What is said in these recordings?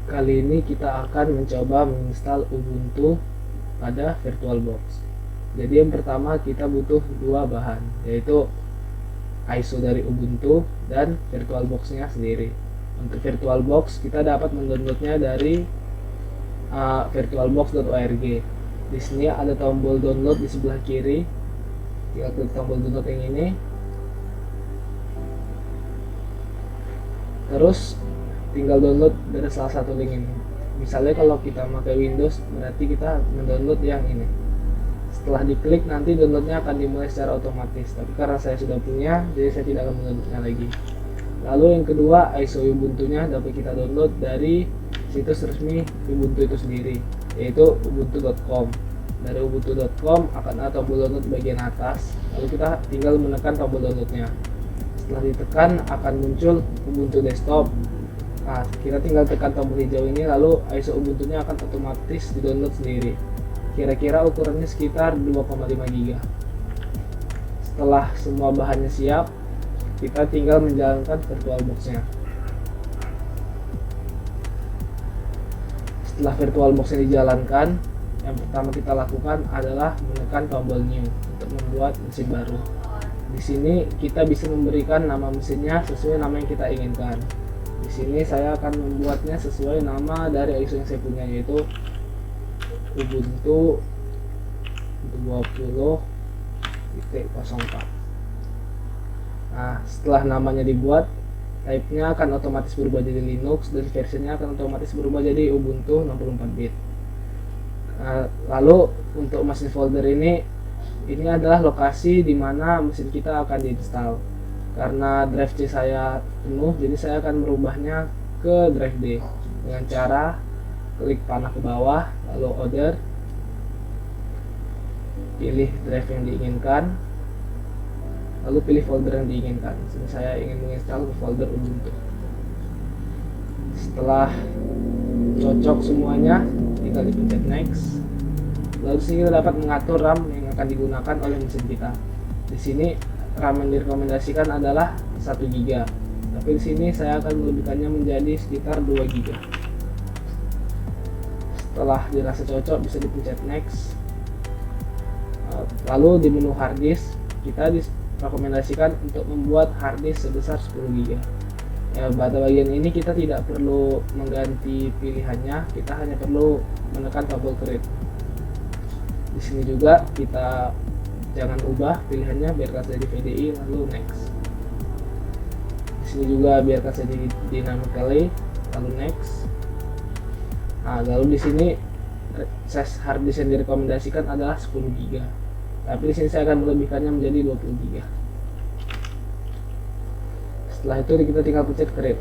Kali ini kita akan mencoba menginstal Ubuntu pada VirtualBox. Jadi yang pertama kita butuh dua bahan, yaitu ISO dari Ubuntu dan VirtualBox-nya sendiri. Untuk VirtualBox kita dapat mendownloadnya dari virtualbox.org. Di sini ada tombol download di sebelah kiri. Tinggal klik tombol download yang ini. Terus tinggal download dari salah satu link ini. Misalnya kalau kita pakai Windows, berarti kita mendownload yang ini. Setelah diklik nanti downloadnya akan dimulai secara otomatis, tapi karena saya sudah punya, jadi saya tidak akan mendownloadnya lagi. Lalu yang kedua, ISO Ubuntu-nya dapat kita download dari situs resmi Ubuntu itu sendiri, yaitu ubuntu.com. Dari ubuntu.com akan ada tombol download di bagian atas, lalu kita tinggal menekan tombol downloadnya. Setelah ditekan akan muncul Ubuntu desktop. Nah, kita tinggal tekan tombol hijau ini, lalu ISO Ubuntu-nya akan otomatis di-download sendiri. Kira-kira ukurannya sekitar 2,5 GB. Setelah semua bahannya siap, kita tinggal menjalankan VirtualBox-nya. Setelah VirtualBox-nya dijalankan, yang pertama kita lakukan adalah menekan tombol New untuk membuat mesin baru. Di sini kita bisa memberikan nama mesinnya sesuai nama yang kita inginkan. Di sini saya akan membuatnya sesuai nama dari ISO yang saya punya, yaitu Ubuntu 20.04. Nah, setelah namanya dibuat, type-nya akan otomatis berubah jadi Linux dan versinya akan otomatis berubah jadi Ubuntu 64 bit. Nah, lalu untuk mesin folder ini adalah lokasi di mana mesin kita akan diinstal. Karena drive C saya penuh, jadi saya akan merubahnya ke drive D dengan cara klik panah ke bawah, lalu order, pilih drive yang diinginkan, lalu pilih folder yang diinginkan. Sini saya ingin menginstal ke folder Ubuntu. Setelah cocok semuanya, tinggal dipencet next. Lalu sini kita dapat mengatur RAM yang akan digunakan oleh mesin kita. Di sini RAM yang direkomendasikan adalah 1 GB, tapi di sini saya akan melebihkannya menjadi sekitar 2 GB. Setelah dirasa cocok, bisa dipencet next. Lalu di menu hard disk kita direkomendasikan untuk membuat hard disk sebesar 10 GB. Ya, pada bagian ini kita tidak perlu mengganti pilihannya, kita hanya perlu menekan tombol create. Di sini juga kita jangan ubah pilihannya, biarkan saja di VDI, lalu next. Di sini juga biarkan saja di dynamically, lalu next. Nah, lalu di sini size hard disk yang direkomendasikan adalah 10 GB. Tapi di sini saya akan melebihkannya menjadi 20 GB. Setelah itu kita tinggal pencet create.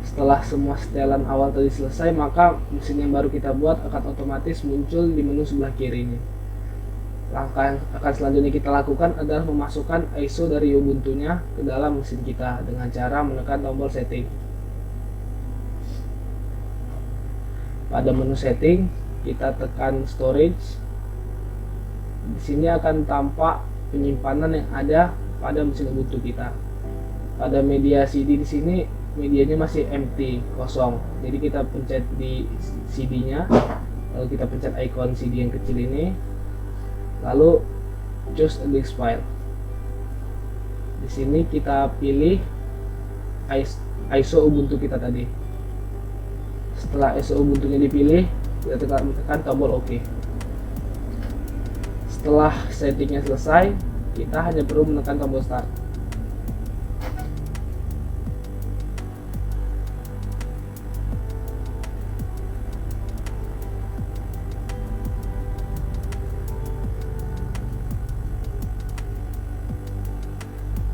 Setelah semua setelan awal tadi selesai, maka mesin yang baru kita buat akan otomatis muncul di menu sebelah kiri ini. Langkah yang akan selanjutnya kita lakukan adalah memasukkan ISO dari Ubuntu-nya ke dalam mesin kita dengan cara menekan tombol setting. Pada menu setting, kita tekan storage. Di sini akan tampak penyimpanan yang ada pada mesin Ubuntu kita. Pada media CD di sini medianya masih empty, kosong. Jadi kita pencet di CD-nya, lalu kita pencet icon CD yang kecil ini, lalu choose a disk file. Di sini kita pilih ISO Ubuntu kita tadi. Setelah ISO Ubuntu-nya dipilih, kita tekan tombol OK. Setelah settingnya selesai, kita hanya perlu menekan tombol start.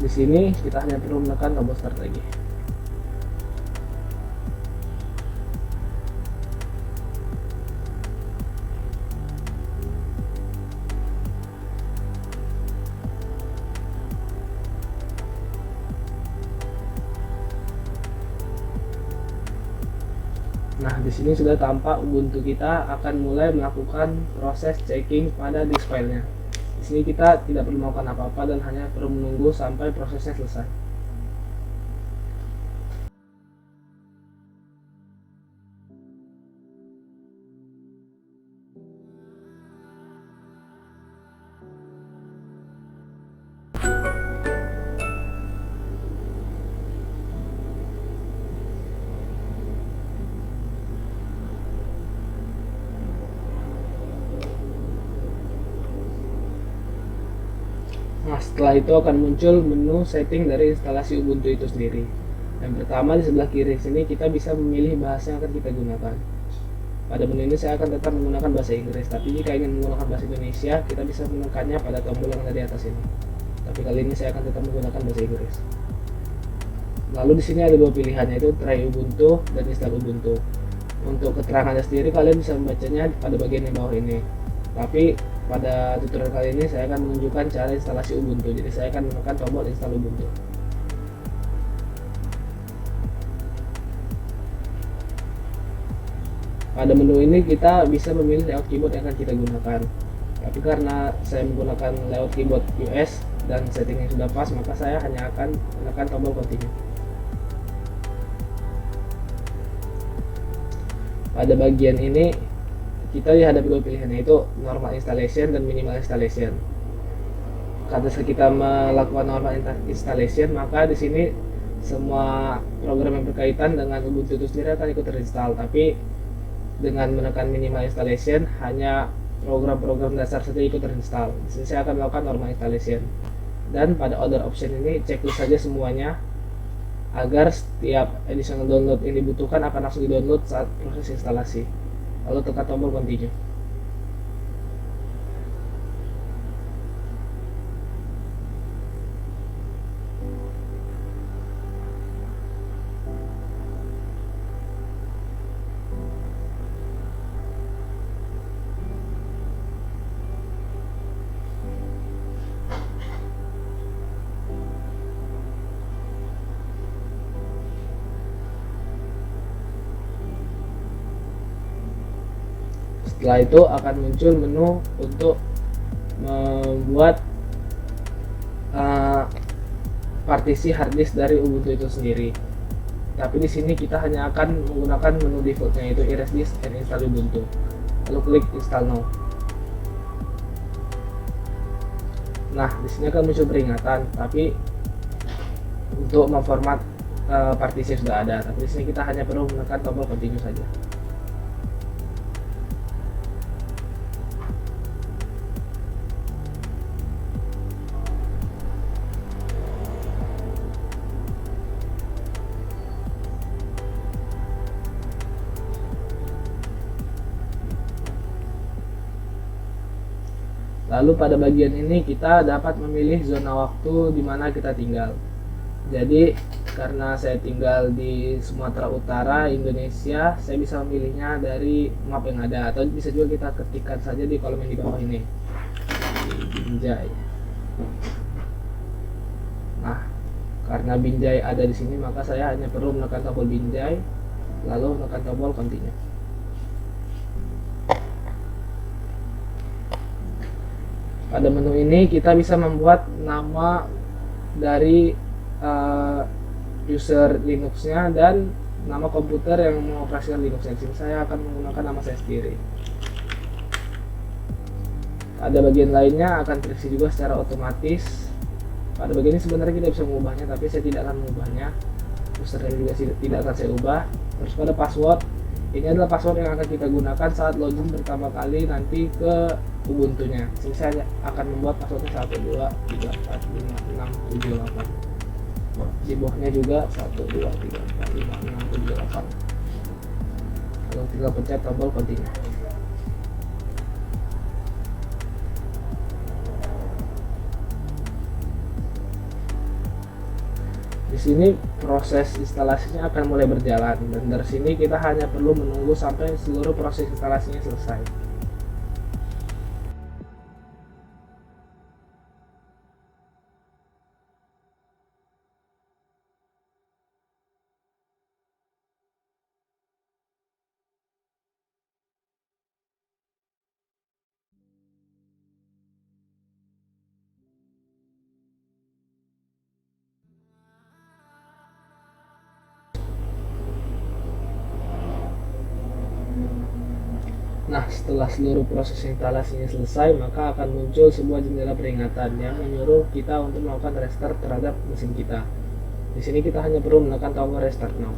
Di sini kita hanya perlu menekan tombol start lagi. Nah, di sini sudah tampak Ubuntu kita akan mulai melakukan proses checking pada disk filenya. Di sini kita tidak perlu melakukan apa-apa dan hanya perlu menunggu sampai prosesnya selesai. setelah itu akan muncul menu setting dari instalasi Ubuntu itu sendiri. Yang pertama di sebelah kiri sini kita bisa memilih bahasa yang akan kita gunakan. Pada menu ini saya akan tetap menggunakan bahasa Inggris, tapi jika ingin menggunakan bahasa Indonesia, kita bisa menekannya pada tombol yang ada di atas ini. Tapi kali ini saya akan tetap menggunakan bahasa Inggris. Lalu di sini ada dua pilihan, yaitu try Ubuntu dan install Ubuntu. Untuk keterangannya sendiri kalian bisa membacanya pada bagian di bawah ini. Tapi pada tutorial kali ini saya akan menunjukkan cara instalasi Ubuntu. Jadi saya akan menekan tombol install Ubuntu. Pada menu ini kita bisa memilih layout keyboard yang akan kita gunakan. Tapi karena saya menggunakan layout keyboard US dan settingnya sudah pas, maka saya hanya akan menekan tombol continue. Pada bagian ini kita dihadapi dua pilihan, yaitu normal installation dan minimal installation. Karena kita melakukan normal installation, maka di sini semua program yang berkaitan dengan Ubuntu itu sendiri akan ikut terinstall. Tapi dengan menekan minimal installation, hanya program-program dasar saja ikut terinstall. Di sini saya akan melakukan normal installation. Dan pada other option ini checklist saja semuanya, agar setiap additional download yang dibutuhkan akan langsung di-download saat proses instalasi. Lalu tekan tombol continue. Setelah itu akan muncul menu untuk membuat partisi harddisk dari Ubuntu itu sendiri. Tapi di sini kita hanya akan menggunakan menu defaultnya, yaitu erase disk and install Ubuntu. Lalu klik install now. Nah, di sini akan muncul peringatan, tapi untuk memformat partisi sudah ada. Tapi di sini kita hanya perlu menekan tombol continue saja. Lalu pada bagian ini kita dapat memilih zona waktu di mana kita tinggal. Jadi karena saya tinggal di Sumatera Utara, Indonesia, saya bisa memilihnya dari map yang ada, atau bisa juga kita ketikkan saja di kolom yang di bawah ini, Binjai. Nah, karena Binjai ada di sini, maka saya hanya perlu menekan tombol Binjai, lalu menekan tombol continue. Pada menu ini kita bisa membuat nama dari user Linux-nya dan nama komputer yang mengoperasikan Linux. Di sini saya akan menggunakan nama saya sendiri. Pada bagian lainnya akan terisi juga secara otomatis. Pada bagian ini sebenarnya kita bisa mengubahnya, tapi saya tidak akan mengubahnya. Usernya juga tidak akan saya ubah. Terus pada password, ini adalah password yang akan kita gunakan saat login pertama kali nanti ke Ubuntu-nya. Sini saya akan membuat passwordnya 12345678. Di bawahnya juga 12345678. Lalu tinggal pencet tombol continue. Di sini proses instalasinya akan mulai berjalan, dan dari sini kita hanya perlu menunggu sampai seluruh proses instalasinya selesai. Nah, setelah seluruh proses instalasinya selesai, maka akan muncul sebuah jendela peringatan yang menyuruh kita untuk melakukan restart terhadap mesin kita. Di sini kita hanya perlu menekan tombol restart now.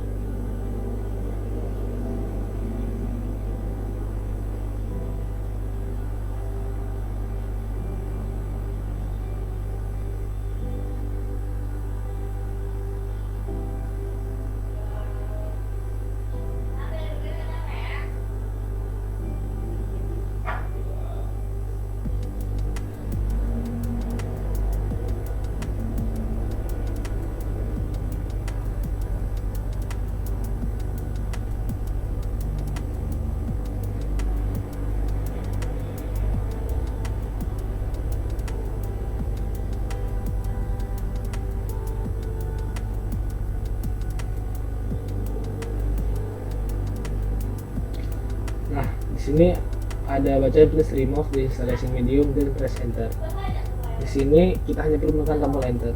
sini ada baca please remove the installation medium dan press enter. Di sini kita hanya perlu menekan tombol enter.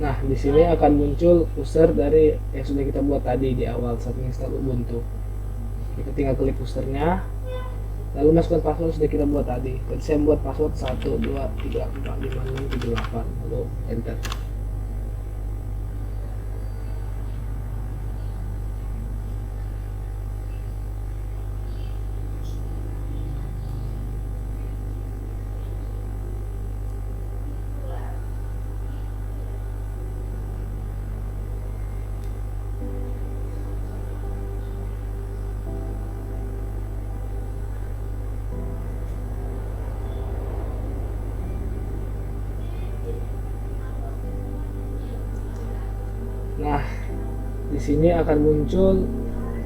Nah, di sini akan muncul user dari yang sudah kita buat tadi di awal saat menginstal Ubuntu. Kita tinggal klik usernya, lalu masukkan password sudah kita buat tadi. Jadi saya buat password 1, 2, 3, 4, 5, 6, 7, 8, lalu enter. Nah, di sini akan muncul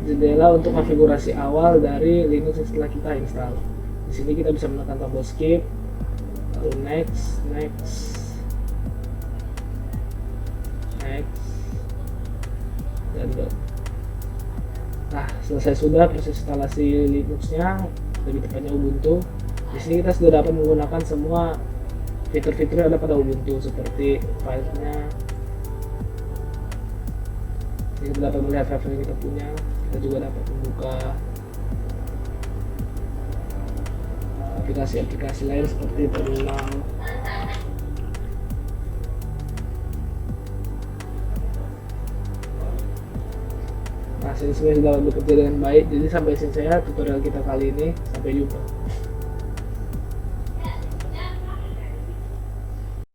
jendela untuk konfigurasi awal dari Linux setelah kita install. Di sini kita bisa menekan tombol skip, lalu next, dan done. Nah, selesai sudah proses instalasi Linuxnya, lebih tepatnya Ubuntu. Di sini kita sudah dapat menggunakan semua fitur-fitur yang ada pada Ubuntu seperti filenya. Kita dapat melihat file yang kita punya. Kita juga dapat membuka aplikasi-aplikasi lain seperti terminal. Nah, ini semuanya sudah bekerja dengan baik. Jadi sampai sini saya tutorial kita kali ini. Sampai jumpa.